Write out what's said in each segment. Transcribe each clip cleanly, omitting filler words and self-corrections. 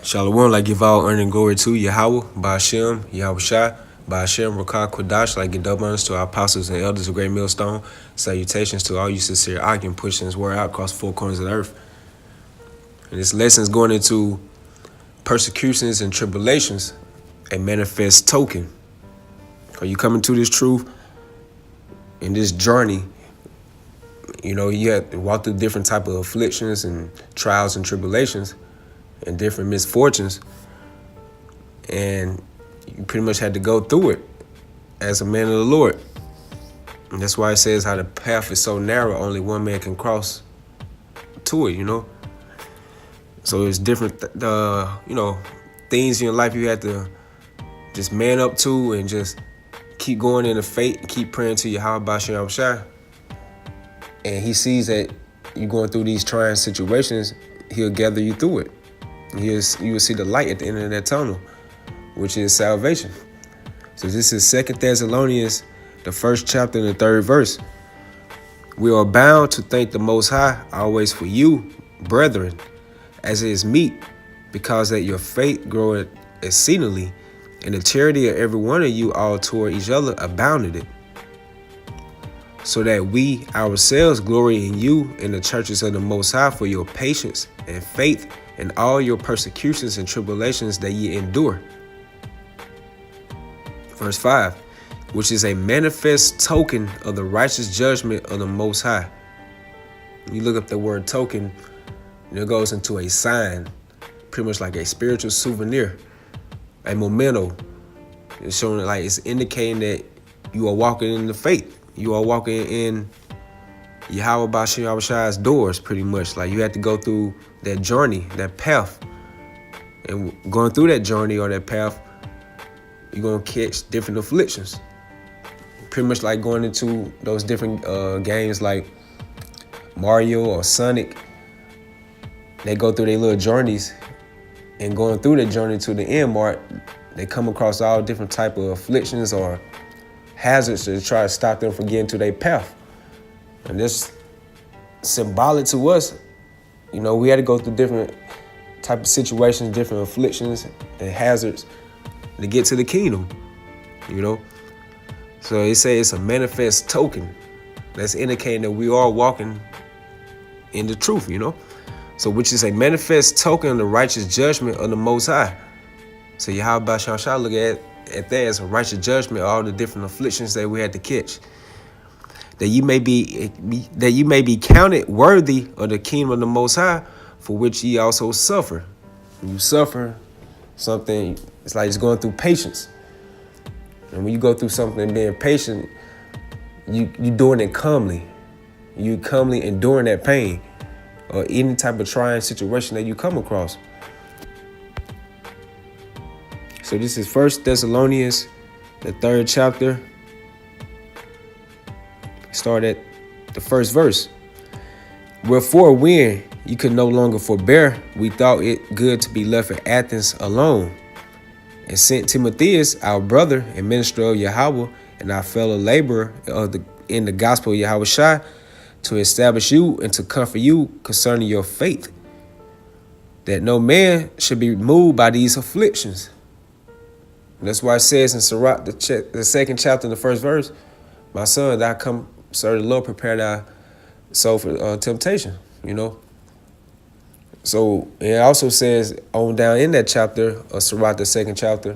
Shalom, like give all honor and glory to Yahweh, Ba'ashem, Yahawashi, Ba'ashem, Rakah, Kodash, like give double honors to our apostles and elders of Great Millstone. Salutations to all you sincere occupants pushing this word out across four corners of the earth. And this lesson is going into persecutions and tribulations, a manifest token. Are you coming to this truth in this journey? You know, you have to walk through different type of afflictions and trials and tribulations and different misfortunes, and you pretty much had to go through it as a man of the Lord. And that's why it says how the path is so narrow, only one man can cross to it, you know. So it's different, things in your life you have to just man up to and just keep going in the faith and keep praying to Yahawashi. And he sees that you're going through these trying situations, he'll gather you through it. You will see the light at the end of that tunnel, which is salvation. So this is 2 Thessalonians, the 1st chapter and the 3rd verse. We are bound to thank the Most High always for you, brethren, as it is meet, because that your faith groweth exceedingly, and the charity of every one of you all toward each other abounded it. So that we ourselves glory in you in the churches of the Most High for your patience and faith and all your persecutions and tribulations that ye endure. Verse 5, which is a manifest token of the righteous judgment of the Most High. When you look up the word token, it goes into a sign, pretty much like a spiritual souvenir, a memento. It's showing, like, it's indicating that you are walking in the faith. You are walking in Yahawashi's doors, pretty much. Like, you have to go through that journey, that path. And going through that journey or that path, you're going to catch different afflictions. Pretty much like going into those different games like Mario or Sonic. They go through their little journeys, and going through the journey to the end mark, they come across all different type of afflictions or hazards to try to stop them from getting to their path. And this symbolic to us. You know, we had to go through different type of situations, different afflictions and hazards to get to the kingdom, you know. So they say it's a manifest token that's indicating that we are walking in the truth, you know. So which is a manifest token of the righteous judgment of the Most High. So Yahawashi look at that as a righteous judgment of all the different afflictions that we had to catch. That you may be counted worthy of the kingdom of the Most High, for which ye also suffer. When you suffer something, it's like it's going through patience. And when you go through something being patient, you doing it calmly. You calmly enduring that pain or any type of trying situation that you come across. So this is 1 Thessalonians, the 3rd chapter. Start at the 1st verse. Wherefore, when you could no longer forbear, we thought it good to be left at Athens alone, and sent Timotheus, our brother and minister of Yahweh, and our fellow laborer in the gospel of Yahawashi, to establish you and to comfort you concerning your faith, that no man should be moved by these afflictions. And that's why it says in Sirach, the 2nd chapter, in the 1st verse, my son, thou come serve the Lord, prepare thy soul for temptation, you know. So it also says on down in that chapter of Sirach, the 2nd chapter,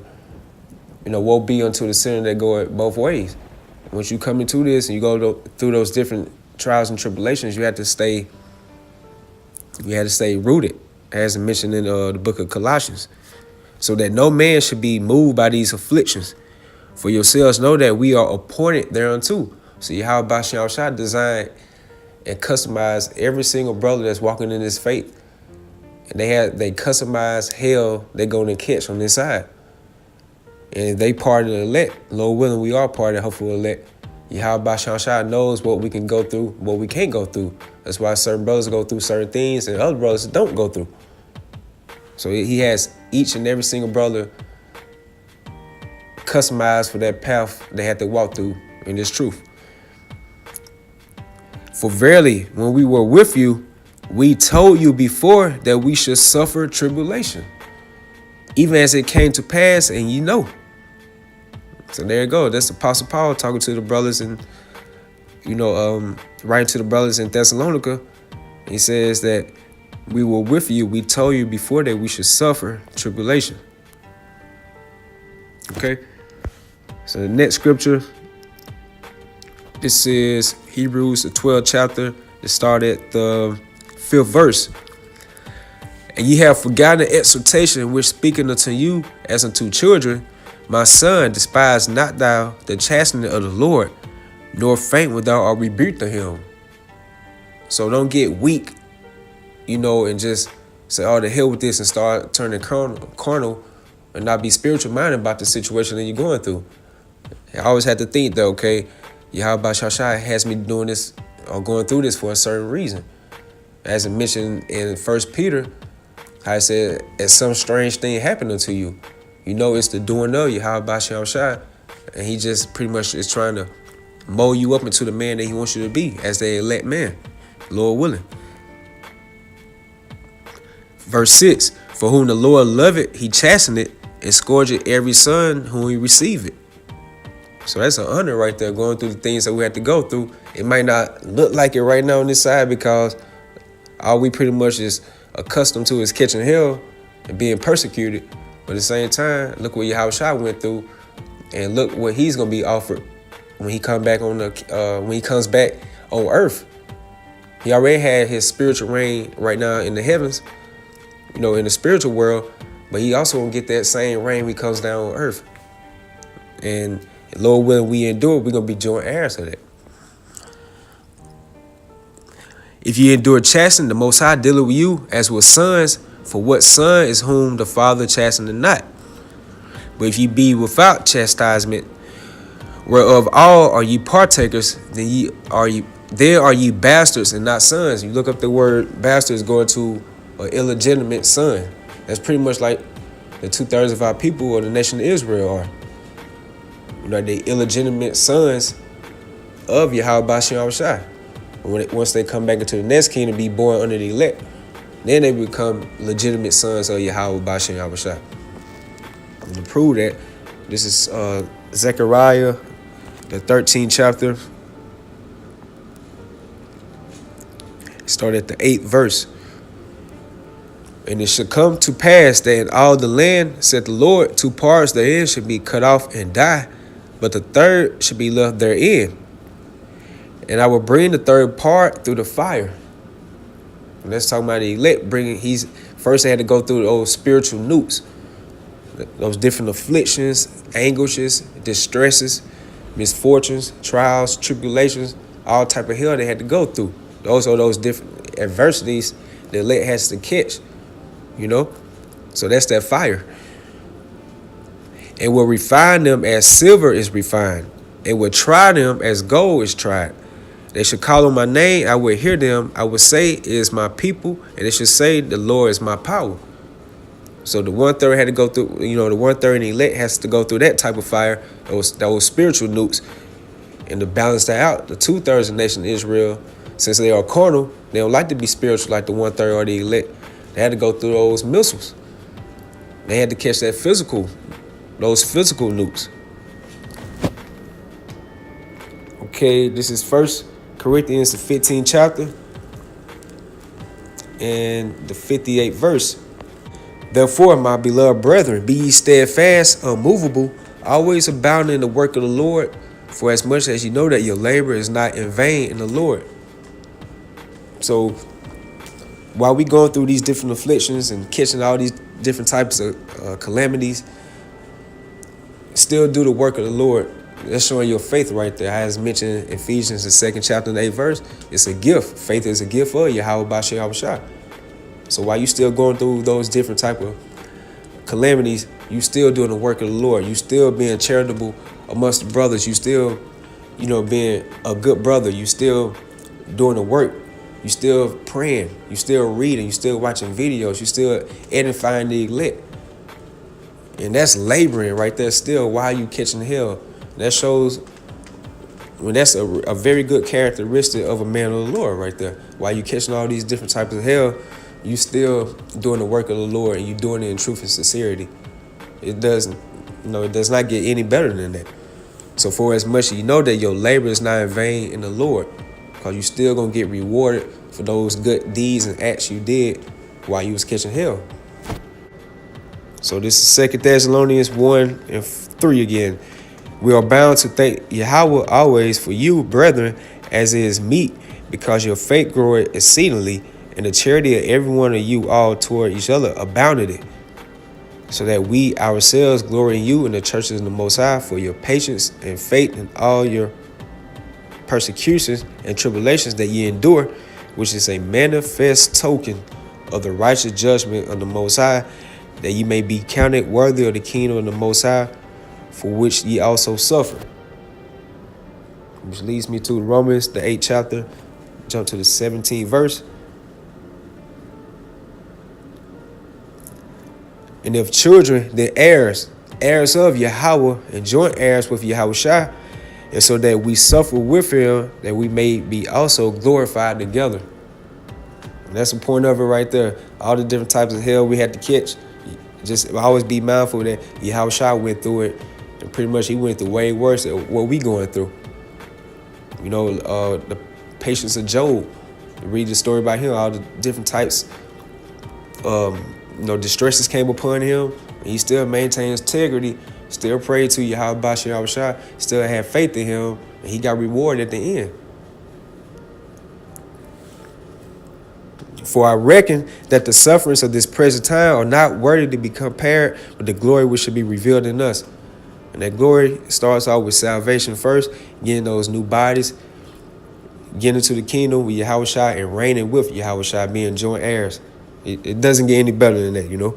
you know, woe be unto the sinner that go both ways. Once you come into this and you go through those different trials and tribulations, you have to stay rooted, as mentioned in the book of Colossians, so that no man should be moved by these afflictions. For yourselves know that we are appointed thereunto. So Yahawashi designed and customized every single brother that's walking in this faith. And they customized hell they're going to catch on this side. And they part of the elect. Lord willing, we are part of the hopeful elect. Yahawashi knows what we can go through, what we can't go through. That's why certain brothers go through certain things and other brothers don't go through. So he has each and every single brother customized for that path they have to walk through in this truth. For verily, when we were with you, we told you before that we should suffer tribulation. even as it came to pass, and you know. So there you go. That's the Apostle Paul talking to the brothers and, writing to the brothers in Thessalonica. He says that we were with you. We told you before that we should suffer tribulation. Okay. So the next scripture, this is Hebrews, the 12th chapter. It started at the 5th verse. And ye have forgotten the exhortation which speaking unto you as unto children. My son, despise not thou the chastening of the Lord, nor faint when thou art rebuked of him. So don't get weak, and just say, oh, the hell with this, and start turning carnal and not be spiritual minded about the situation that you're going through. I always have to think that, okay, Yahawashi has me doing this or going through this for a certain reason. As it mentioned in 1 Peter, I said, as some strange thing happened unto you, it's the doing of Yahawashi, and he just pretty much is trying to mold you up into the man that he wants you to be as the elect man, Lord willing. Verse 6, for whom the Lord loveth, he chasteneth, and scourgeth every son whom he receiveth. So that's an honor right there, going through the things that we have to go through. It might not look like it right now on this side because all we pretty much is accustomed to is catching hell and being persecuted. But at the same time, look what Yahawashi went through, and look what he's gonna be offered when he comes back on earth. He already had his spiritual reign right now in the heavens, in the spiritual world, but he also gonna get that same reign when he comes down on earth. And Lord willing, we endure, we're gonna be joint heirs of that. If ye endure chastening, the Most High dealeth with you as with sons. For what son is whom the Father chasteneth not? But if ye be without chastisement, whereof all are ye partakers, then are ye bastards and not sons. You look up the word bastards, going to an illegitimate son. That's pretty much like the 2/3 of our people or the nation of Israel are. They illegitimate sons of Yahawashi. Once they come back into the next kingdom, be born under the elect, then they become legitimate sons of Yahawashi. And to prove that, this is Zechariah, the 13th chapter. Start at the 8th verse. And it shall come to pass that in all the land, said the Lord, 2 parts therein should be cut off and die, but the third should be left therein. And I will bring the third part through the fire. And that's talking about the elect first they had to go through those spiritual nukes, those different afflictions, anguishes, distresses, misfortunes, trials, tribulations, all type of hell they had to go through. Those are those different adversities the elect has to catch, So that's that fire. And will refine them as silver is refined, and will try them as gold is tried. They should call on my name, I will hear them. I will say, it is my people, and they should say, the Lord is my power. So the 1/3 had to go through, the 1/3 in the elect has to go through that type of fire, those spiritual nukes. And to balance that out, the 2/3 of the nation of Israel, since they are carnal, they don't like to be spiritual like the 1/3 or the elect. They had to go through those missiles. They had to catch those physical nukes. Okay, this is 1 Corinthians, the 15th chapter, and the 58th verse. Therefore, my beloved brethren, be ye steadfast, unmovable, always abounding in the work of the Lord, for as much as you know that your labor is not in vain in the Lord. So, while we going through these different afflictions and catching all these different types of calamities, still do the work of the Lord. That's showing your faith right there. As mentioned in Ephesians, the 2nd chapter and 8th verse, it's a gift. Faith is a gift of Yahawashi. So while you still going through those different type of calamities, you still doing the work of the Lord. You still being charitable amongst the brothers. You still, being a good brother. You still doing the work. You still praying. You still reading. You still watching videos. You still edifying the elect. And that's laboring right there still while you catching hell. That shows that's a very good characteristic of a man of the Lord right there. While you catching all these different types of hell, you still doing the work of the Lord and you doing it in truth and sincerity. It doesn't, it does not get any better than that. So for as much as you know that your labor is not in vain in the Lord, because you still going to get rewarded for those good deeds and acts you did while you was catching hell. So this is 2 Thessalonians 1:3 again. We are bound to thank Yahweh always for you, brethren, as it is meet, because your faith groweth exceedingly, and the charity of every one of you all toward each other abounded, so that we ourselves glory in you in the churches of the Most High for your patience and faith in all your persecutions and tribulations that ye endure, which is a manifest token of the righteous judgment of the Most High, that ye may be counted worthy of the kingdom of the Most High, for which ye also suffer. Which leads me to Romans, the 8th chapter, jump to the 17th verse. And if children, then heirs, heirs of Yahweh, and joint heirs with Yahawashi, and so that we suffer with him, that we may be also glorified together. And that's the point of it right there. All the different types of hell we had to catch. Just always be mindful that Yahawashi went through it, and pretty much he went through way worse than what we going through. The patience of Job. You read the story about him, all the different types distresses came upon him, and he still maintained integrity, still prayed to Yahawashi, still had faith in him, and he got rewarded at the end. For I reckon that the sufferings of this present time are not worthy to be compared with the glory which should be revealed in us. And that glory starts off with salvation first, getting those new bodies, getting into the kingdom with Yahawashi and reigning with Yahawashi, being joint heirs. It doesn't get any better than that,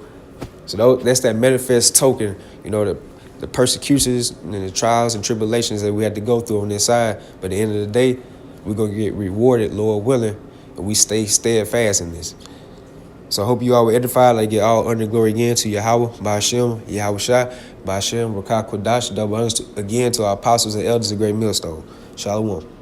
So that's that manifest token, the persecutions and the trials and tribulations that we had to go through on this side. But at the end of the day, we're going to get rewarded, Lord willing, and we stay steadfast in this. So I hope you all were edified, like get all honor and glory again to Yahweh, Ba'ashem, Yahawashi, Ba'ashem, Rakah Kodash, double honors again to our apostles and elders of Great Millstone. Shalom.